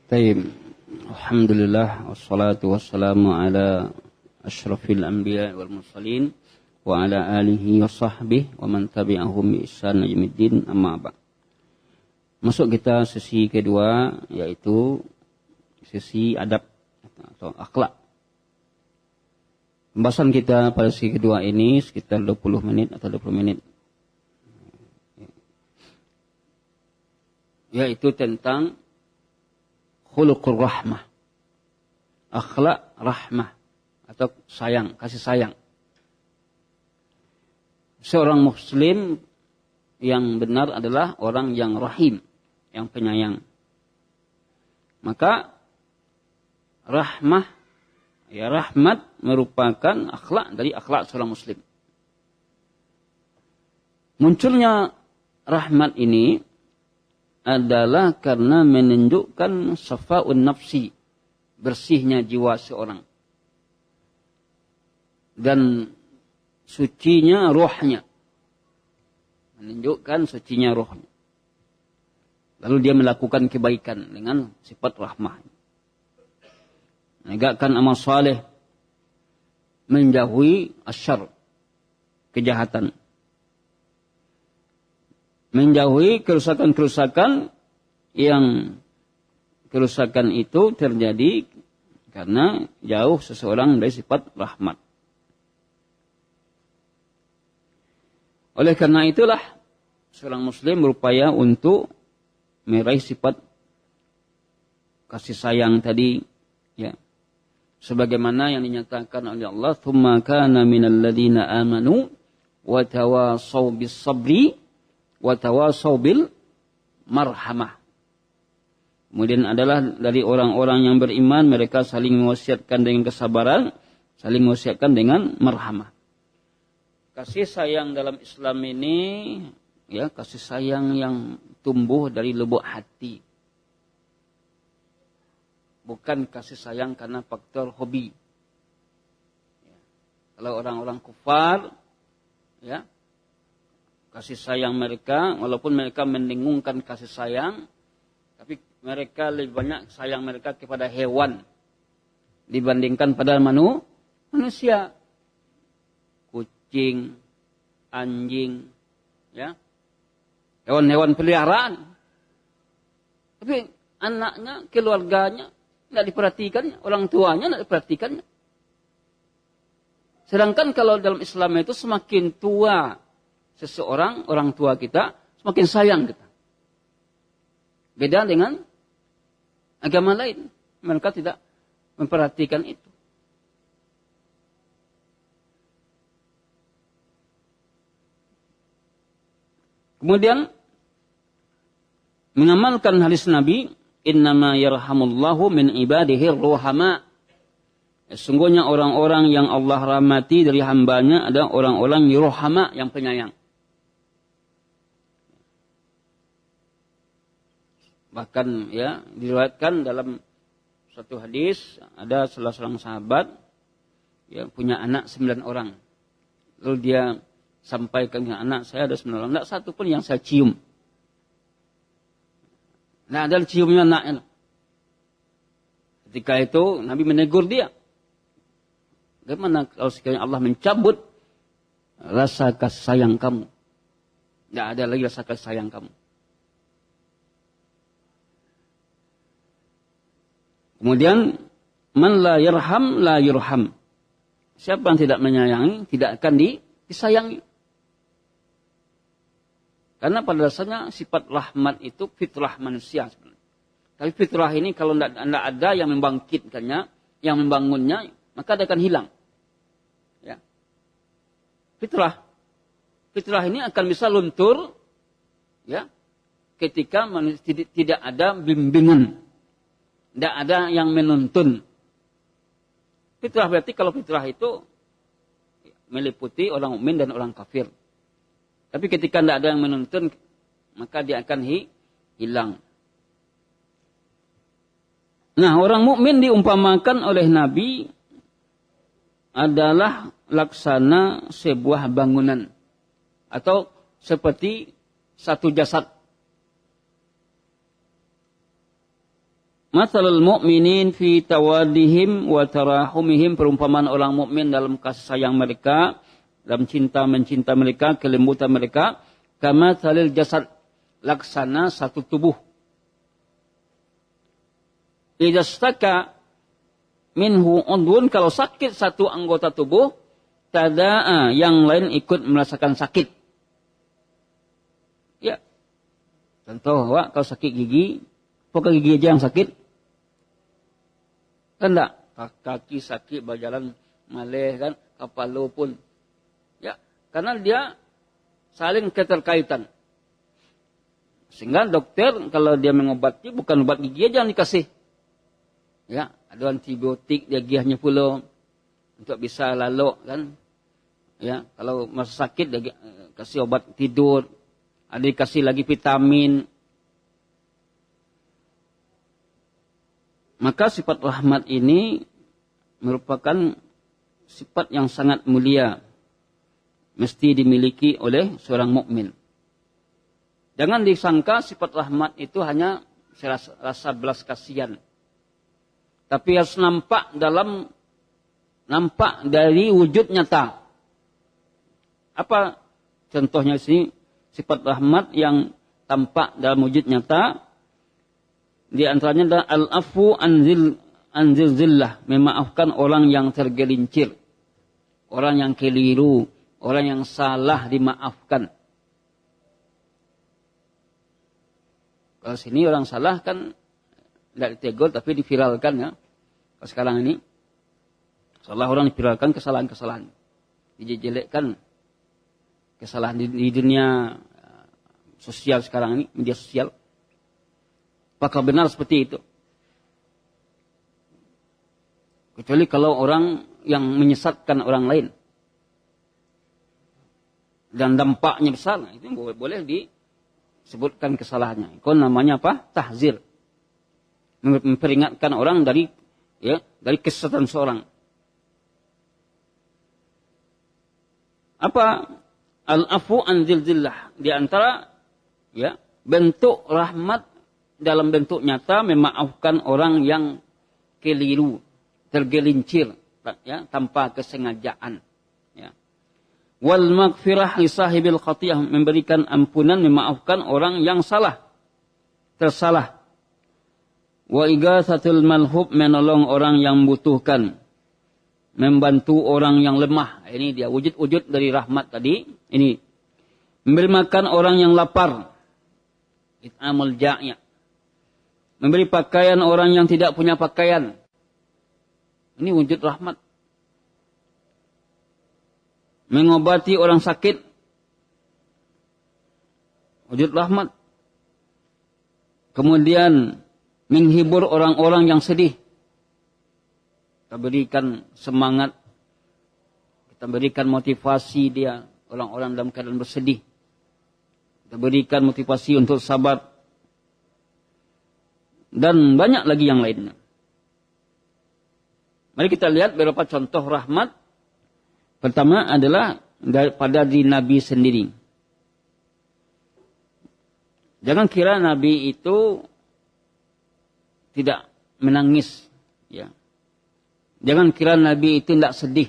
Taib. Alhamdulillah wassalatu wassalamu ala asyrafil anbiya wal mursalin wa ala alihi wa sahbihi wa man tabi'ahum bi ihsan yaumiddin, amma ba'd. Masuk kita sesi kedua, yaitu sesi adab atau akhlak. Pembahasan kita pada sesi kedua ini sekitar 20 menit atau 20 menit. Yaitu tentang khuluqur rahmah. Akhlak rahmah atau sayang, kasih sayang. Seorang muslim yang benar adalah orang yang rahim, yang penyayang. Maka rahmah, ya rahmat merupakan akhlak dari akhlak seorang muslim. Munculnya rahmat ini adalah karena menunjukkan safa'un nafsi, bersihnya jiwa seorang. Dan sucinya rohnya. Menunjukkan sucinya rohnya. Lalu dia melakukan kebaikan dengan sifat rahmah. Menegakkan amal saleh, menjauhi asyar, kejahatan. Menjauhi kerusakan-kerusakan yang kerusakan itu terjadi karena jauh seseorang dari sifat rahmat. Oleh karena itulah seorang muslim berupaya untuk meraih sifat kasih sayang tadi, ya. Sebagaimana yang dinyatakan oleh Allah, "Tsumma kana minal ladzina amanu wa tawassaw bis sabri wa tawassaw bil marhamah." Kemudian adalah dari orang-orang yang beriman, mereka saling mewasiatkan dengan kesabaran, saling mewasiatkan dengan marhamah. Kasih sayang dalam Islam ini, ya, kasih sayang yang tumbuh dari lubuk hati. Bukan kasih sayang karena faktor hobi. Ya. Kalau orang-orang kufar, ya, kasih sayang mereka, walaupun mereka mendengungkan kasih sayang, tapi mereka lebih banyak sayang mereka kepada hewan dibandingkan pada manusia. Kucing, anjing, ya, hewan-hewan peliharaan. Tapi anaknya, keluarganya tidak diperhatikannya, orang tuanya tidak diperhatikannya. Sedangkan kalau dalam Islam itu semakin tua seseorang, orang tua kita, semakin sayang kita. Beda dengan agama lain, mereka tidak memperhatikan itu. Kemudian mengamalkan hadis Nabi, "Innama yarhamullahu min ibadihi ruhama." Sesungguhnya orang-orang yang Allah rahmati dari hambanya adalah orang-orang ruhama, yang penyayang. Bahkan, ya, diriwayatkan dalam suatu hadis, ada salah seorang sahabat, ya, punya anak 9 orang. Lalu dia sampaikan ke anak, saya ada 9 orang, tidak satu pun yang saya cium. Nah, ada ciumnya anaknya. Ketika itu Nabi menegur dia. Bagaimana kalau sekiranya Allah mencabut rasa kasih sayang kamu? Tidak ada lagi rasa kasih sayang kamu. Kemudian, man la yarham la yurham. Siapa yang tidak menyayangi, tidak akan disayangi. Karena pada dasarnya sifat rahmat itu fitrah manusia sebenarnya. Tapi fitrah ini kalau tidak ada yang membangkitkannya, yang membangunnya, maka dia akan hilang. Ya. Fitrah ini akan bisa luntur, ya, ketika manusia tidak ada bimbingan, tidak ada yang menuntun. Fitrah berarti kalau fitrah itu meliputi orang mukmin dan orang kafir. Tapi ketika tidak ada yang menuntun, maka dia akan hilang. Nah, orang mukmin diumpamakan oleh Nabi adalah laksana sebuah bangunan atau seperti satu jasad. Mathalul mu'minin fi tawadihim wa tarahumihim, perumpamaan orang mukmin dalam kasih sayang mereka, dalam mencinta mereka, kelembutan mereka, kama thalil jasad, laksana satu tubuh. Idza staka minhu udhun, kalau sakit satu anggota tubuh, tada'a, yang lain ikut merasakan sakit. Ya. Contoh, kalau sakit gigi, apakah gigi aja yang sakit? Kan enggak, kaki sakit, berjalan maleh kan, kepala pun. Ya, karena dia saling keterkaitan. Sehingga dokter kalau dia mengobati, bukan obat gigi aja yang dikasih. Ya, ada antibiotik dia giahnya pula untuk bisa lalu kan. Ya, kalau masa sakit dia kasih obat tidur, ada dikasih lagi vitamin. Maka sifat rahmat ini merupakan sifat yang sangat mulia, mesti dimiliki oleh seorang mukmin. Jangan disangka sifat rahmat itu hanya rasa belas kasihan. Tapi harus nampak dari wujud nyata. Apa contohnya sini? Sifat rahmat yang tampak dalam wujud nyata. Di antaranya adalah al-afu anzil zillah, memaafkan orang yang tergelincir, orang yang keliru, orang yang salah dimaafkan. Kalau sini orang salah kan tidak ditegur tapi diviralkan ya. Kalau sekarang ini salah orang diviralkan kesalahan-kesalahan, dijelekkan kesalahan di dunia sosial sekarang ini, media sosial. Apakah benar seperti itu? Kecuali kalau orang yang menyesatkan orang lain dan dampaknya besar, itu boleh disebutkan kesalahannya. Itu namanya apa? Tahzir. Memperingatkan orang dari kesesatan seorang. Apa? Al-afu an zilzillah. Di antara bentuk rahmat dalam bentuk nyata, memaafkan orang yang keliru, tergelincir, tanpa kesengajaan. Ya. Wal maghfirah li sahibil khatiyah, memberikan ampunan, memaafkan orang yang tersalah. Wa igatsatul malhub, menolong orang yang membutuhkan, membantu orang yang lemah. Ini dia wujud-wujud dari rahmat tadi. Ini memberi makan orang yang lapar, it'amul ja'i', memberi pakaian orang yang tidak punya pakaian. Ini wujud rahmat. Mengobati orang sakit, wujud rahmat. Kemudian menghibur orang-orang yang sedih. Kita berikan semangat, kita berikan motivasi dia, orang-orang dalam keadaan bersedih. Kita berikan motivasi untuk sabar. Dan banyak lagi yang lainnya. Mari kita lihat beberapa contoh rahmat. Pertama adalah daripada di Nabi sendiri. Jangan kira Nabi itu tidak menangis. Ya. Jangan kira Nabi itu tidak sedih.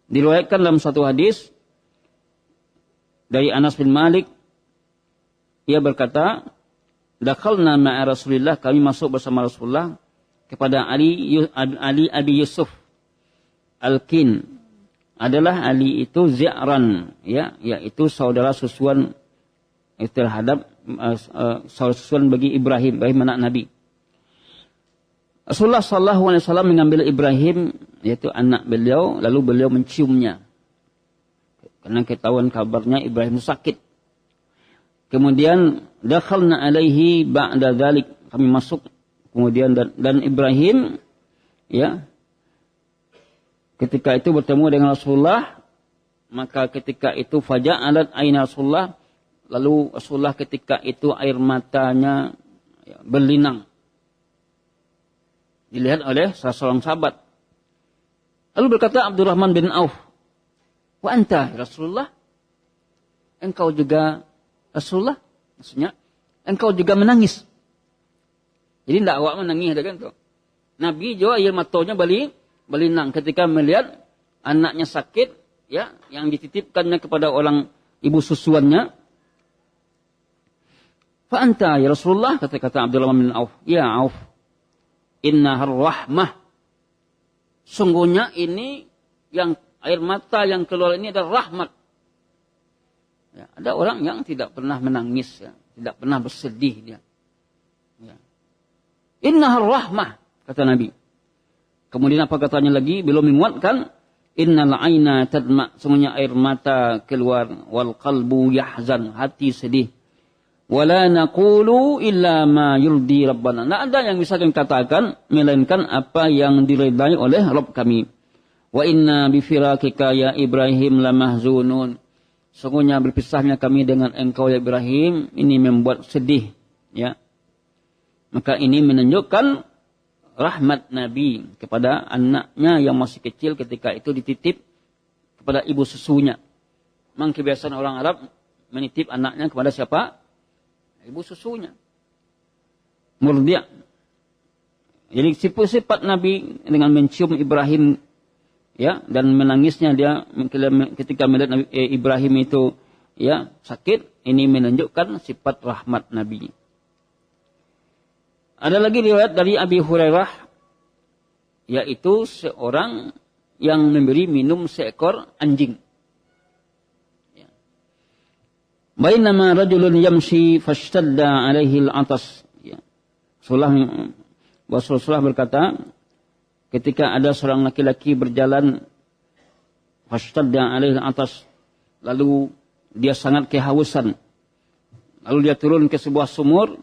Diriwayatkan dalam satu hadis dari Anas bin Malik. Ia berkata, dakhalna ma'a Rasulillah, kami masuk bersama Rasulullah kepada Ali Abi Yusuf Al-Kin. Adalah Ali itu Zi'ran, yaitu saudara susuan terhadap saudara susuan bagi Ibrahim anak Nabi. Rasulullah sallallahu alaihi wasallam mengambil Ibrahim, yaitu anak beliau, lalu beliau menciumnya. Karena ketahuan kabarnya Ibrahim sakit. Kemudian dakhalna alaihi ba'da dzalik, kami masuk kemudian dan Ibrahim ketika itu bertemu dengan Rasulullah, maka ketika itu faja'alat aina Rasulullah, lalu Rasulullah ketika itu air matanya berlinang. Dilihat oleh salah seorang sahabat. Lalu berkata Abdurrahman bin Auf, "Wa anta Rasulullah? Engkau juga Rasulullah?" Maksudnya, engkau juga menangis. Jadi tidak awak menangis ada kan tu. Nabi juga air matanya belinang ketika melihat anaknya sakit, ya, yang dititipkannya kepada orang ibu susuannya. Fa anta ya Rasulullah, kata Abdullah bin Auf, ya Auf, innahar rahmah. Sungguhnya ini yang air mata yang keluar ini adalah rahmat. Ya, ada orang yang tidak pernah menangis, ya, tidak pernah bersedih dia. Ya. Innahar rahmah, kata Nabi. Kemudian apa katanya lagi? Belum menguatkan. Innal aina tadma, semuanya air mata keluar, wal qalbu yahzan, hati sedih. Wala naqulu illa ma yurdi rabbana. Tidak ada yang bisa kami katakan melainkan apa yang diridai oleh Rabb kami. Wa inna bifirakika ya Ibrahim lamahzunun. Sungguhnya berpisahnya kami dengan engkau ya Ibrahim ini membuat sedih, ya. Maka ini menunjukkan rahmat Nabi kepada anaknya yang masih kecil ketika itu dititip kepada ibu susunya. Memang kebiasaan orang Arab menitip anaknya kepada siapa? Ibu susunya. Murdia. Jadi sifat Nabi dengan mencium Ibrahim, ya, dan menangisnya dia ketika melihat Nabi, Ibrahim itu, ya, sakit, ini menunjukkan sifat rahmat Nabi. Ada lagi riwayat dari Abi Hurairah, yaitu seorang yang memberi minum seekor anjing. Bainama rajulun yamshi fashtadda alaihi al-atas. Ya. Rasulullah berkata, ketika ada seorang laki-laki berjalan fashtadda alaihi al-atas, lalu dia sangat kehausan. Lalu dia turun ke sebuah sumur,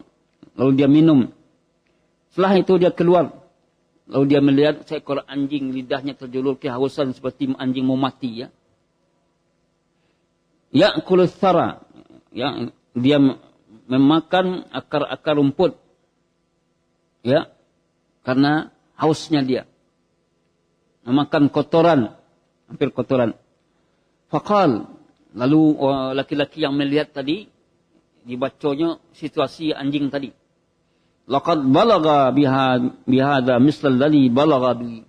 lalu dia minum. Setelah itu dia keluar. Lalu dia melihat seekor anjing, lidahnya terjulur kehausan seperti anjing mau mati, ya. Ya'kulu thara, ya, dia memakan akar-akar rumput, ya, karena hausnya dia. Memakan kotoran, hampir kotoran. Faqal, lalu laki-laki yang melihat tadi, dibacanya situasi anjing tadi. Laqad balagha bihadza misal ladzi balagha bi.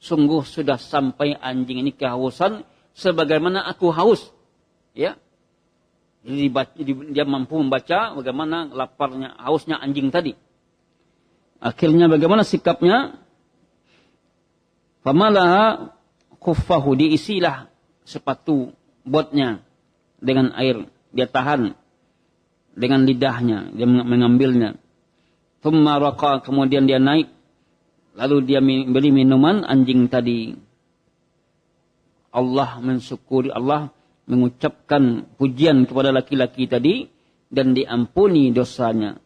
Sungguh sudah sampai anjing ini kehausan sebagaimana aku haus, ya. Jadi dia mampu membaca bagaimana laparnya, hausnya anjing tadi. Akhirnya bagaimana sikapnya? Famalaha khuffahu, diisilah sepatu botnya dengan air. Dia tahan dengan lidahnya, dia mengambilnya. Thumma raqa, kemudian dia naik. Lalu dia beri minuman anjing tadi. Allah mensyukuri, Allah mengucapkan pujian kepada laki-laki tadi dan diampuni dosanya.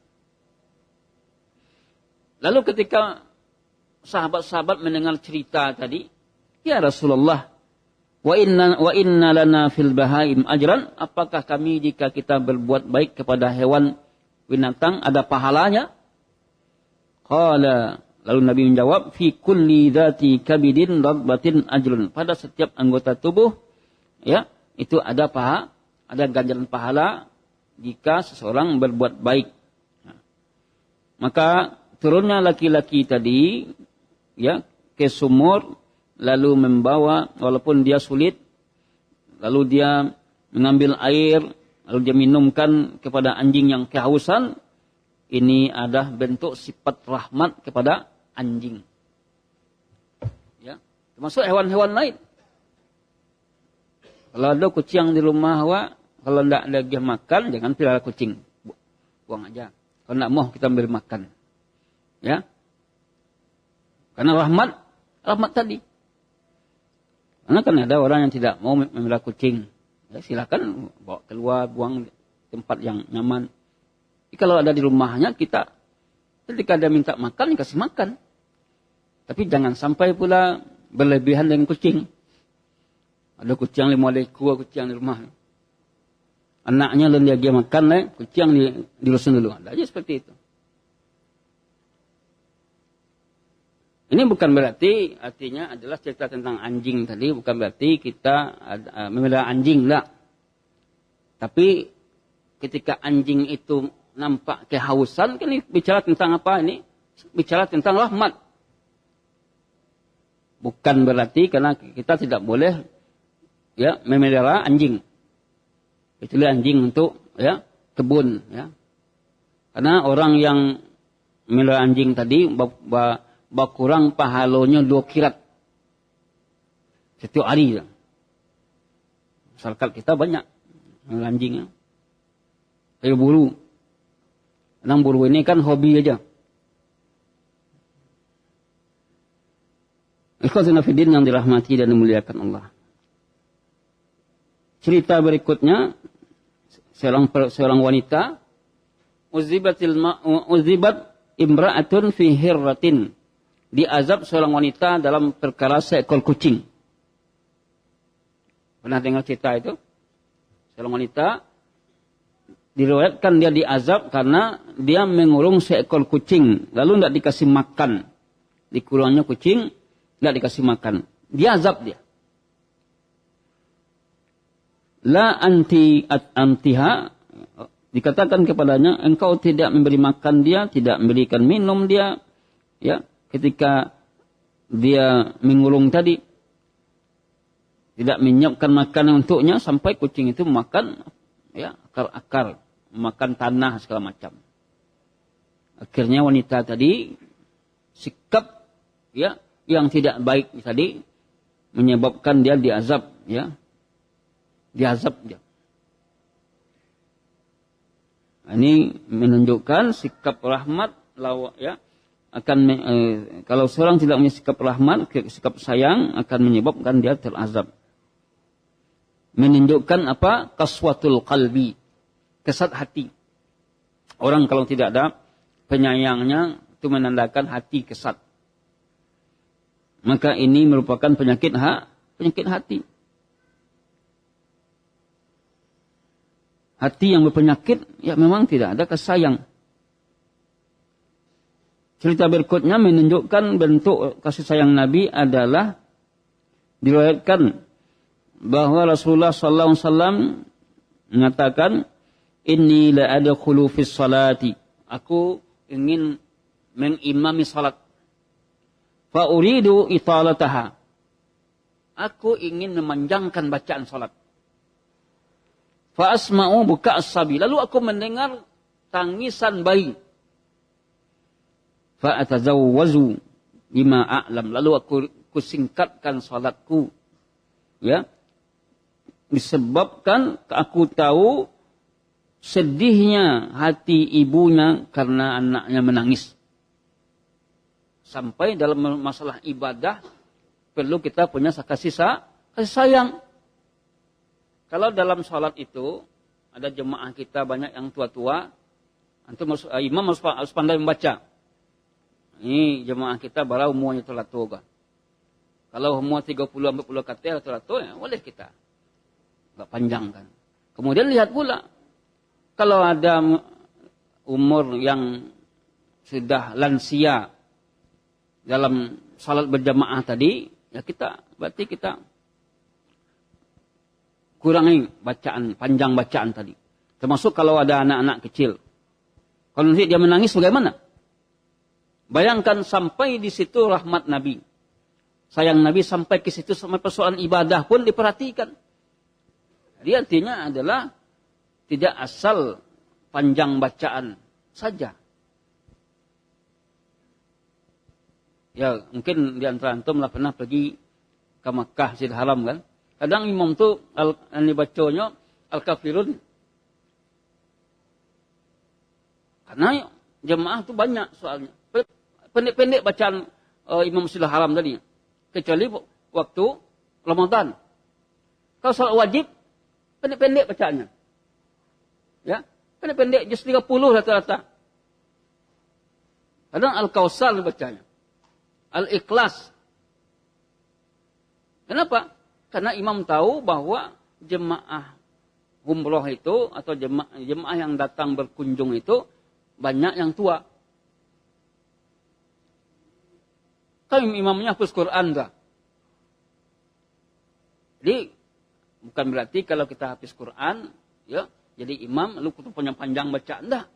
Lalu ketika sahabat-sahabat mendengar cerita tadi, ya Rasulullah, wa inna lana fil bahaim ajran, apakah kami jika kita berbuat baik kepada hewan binatang ada pahalanya? Qala, lalu Nabi menjawab, fi kulli dzati kabidin radbatin ajrun, pada setiap anggota tubuh, ya, itu ada ganjaran pahala jika seseorang berbuat baik. Maka turunnya laki-laki tadi, ya, ke sumur, lalu membawa, walaupun dia sulit, lalu dia mengambil air, lalu dia minumkan kepada anjing yang kehausan. Ini adalah bentuk sifat rahmat kepada anjing. Ya, termasuk hewan-hewan lain. Kalau ada kucing di rumah awak, kalau tidak ada dia makan, jangan pelihara kucing. Buang aja. Kalau tidak mau kita beri makan. Ya. Karena rahmat tadi. Karena kan ada orang yang tidak mau memelihara kucing. Ya, silakan bawa keluar, buang tempat yang nyaman. Jadi, kalau ada di rumahnya, kita ketika dia minta makan, kasih makan. Tapi jangan sampai pula berlebihan dengan kucing. Ada kucing 5 ekor kucing di rumah. Anaknya lalu dia makan, kucing dirusun dulu. Ada aja seperti itu. Ini bukan berarti, artinya adalah cerita tentang anjing tadi, bukan berarti kita memelihara anjing, enggak. Tapi ketika anjing itu nampak kehausan, kan ini bicara tentang apa ini? bicara tentang rahmat. Bukan berarti karena kita tidak boleh ya memelihara anjing. Kecuali anjing untuk ya kebun ya. Karena orang yang memelihara anjing tadi kurang pahalanya 2 kirat setiap hari. Masyarakat kita banyak memelihara anjing ya. Kayak buru. Kadang buru ini kan hobi aja. Ikhwatina fiddin yang dirahmati dan dimuliakan Allah. Cerita berikutnya, seorang wanita, uzibat imra'atun fi hirratin. Diazab seorang wanita dalam perkara seekor kucing. Pernah dengar cerita itu? Seorang wanita, diriwayatkan dia diazab karena dia mengurung seekor kucing. Lalu tidak dikasih makan. Dikurungnya kucing, tidak dikasih makan. Dia azab dia. La antiha, dikatakan kepadanya, engkau tidak memberi makan dia, tidak memberikan minum dia, ya, ketika dia mengurung tadi, tidak menyiapkan makanan untuknya sampai kucing itu makan, ya, akar-akar, makan tanah segala macam. Akhirnya wanita tadi sikap, ya, yang tidak baik tadi menyebabkan dia diazab, ya. Diazab dia. Ini menunjukkan sikap rahmat ya akan kalau seorang tidak punya sikap rahmat, sikap sayang akan menyebabkan dia terazab. Menunjukkan apa? Qaswatul qalbi, kesat hati. Orang kalau tidak ada penyayangnya itu menandakan hati kesat. Maka ini merupakan penyakit hati. Hati yang berpenyakit, ya memang tidak ada kasih sayang. Cerita berikutnya menunjukkan bentuk kasih sayang Nabi adalah diriwayatkan bahwa Rasulullah SAW mengatakan, Inni la adkhulu fis salati. Aku ingin mengimami salat. Fa uridu italataha. Aku ingin memanjangkan bacaan salat. Fa asma'u buka as-sabi. Lalu aku mendengar tangisan bayi. Fa atazawwazu bima a'lam. Lalu aku singkatkan salatku. Ya. Disebabkan aku tahu sedihnya hati ibunya karena anaknya menangis. Sampai dalam masalah ibadah perlu kita punya kasih sayang. Kalau dalam sholat itu, ada jemaah kita banyak yang tua-tua, imam harus pandai membaca. Ini jemaah kita baru umurnya tua-tua. Kalau umur 30-40 kata tua-tua, ya boleh kita. Enggak panjang kan. Kemudian lihat pula, kalau ada umur yang sudah lansia dalam sholat berjamaah tadi, ya berarti kita kurangi bacaan, panjang bacaan tadi. Termasuk kalau ada anak-anak kecil. Kalau nanti dia menangis bagaimana? Bayangkan sampai di situ rahmat Nabi. Sayang Nabi sampai ke situ, sampai persoalan ibadah pun diperhatikan. Jadi artinya adalah tidak asal panjang bacaan saja. Ya mungkin di antara antum lah pernah pergi ke Makkah, Masjidil Haram kan. Kadang imam tu yang dibacanya Al-Kafirun. Karena jemaah tu banyak soalnya. Pendek-pendek bacaan Imam Masjidil Haram tadi. Kecuali waktu Ramadan. Kalau salat wajib, pendek-pendek bacaannya. Ya, pendek-pendek, just 30 rata-rata. Kadang Al-Kausar bacanya. Al-Ikhlas. Kenapa? Karena imam tahu bahwa jemaah umroh itu atau jemaah yang datang berkunjung itu banyak yang tua. Kan imamnya hafaz Quran dah. Jadi bukan berarti kalau kita hafaz Quran, ya, jadi imam lalu punya panjang bacaan dah.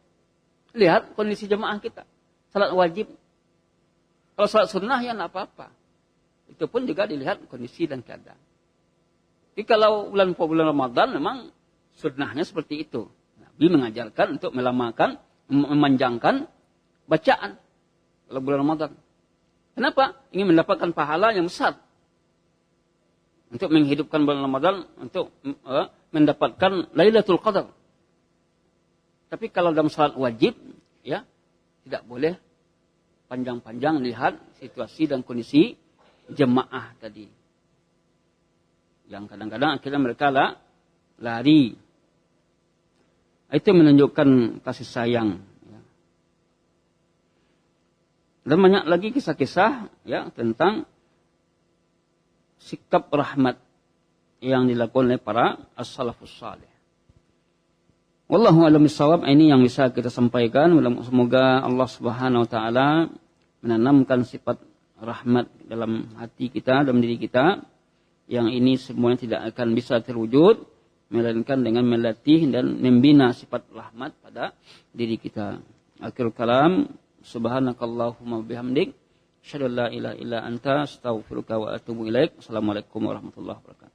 Lihat kondisi jemaah kita. Salat wajib Kalau salat sunnah ya tidak apa-apa. Itu pun juga dilihat kondisi dan keadaan. Jadi kalau bulan Ramadan memang sunnahnya seperti itu. Nabi mengajarkan untuk melamakan, memanjangkan bacaan kalau bulan Ramadan. Kenapa? Ingin mendapatkan pahala yang besar. Untuk menghidupkan bulan Ramadan, untuk mendapatkan Lailatul Qadar. Tapi kalau dalam salat wajib, ya tidak boleh panjang-panjang lihat situasi dan kondisi jemaah tadi. Yang kadang-kadang akhirnya mereka lari. Itu menunjukkan kasih sayang. Ya. Dan banyak lagi kisah-kisah ya tentang sikap rahmat yang dilakukan oleh para as-salafus salih. Wallahu a'lam bishawab. Ini yang bisa kita sampaikan. Semoga Allah Subhanahu wa taala menanamkan sifat rahmat dalam hati kita, dalam diri kita. Yang ini semuanya tidak akan bisa terwujud melainkan dengan melatih dan membina sifat rahmat pada diri kita. Akhirul kalam, subhanakallahumma bihamdik, asyhadu an la ilaha illa anta, astaghfiruka wa atubu ilaik. Assalamualaikum warahmatullahi wabarakatuh.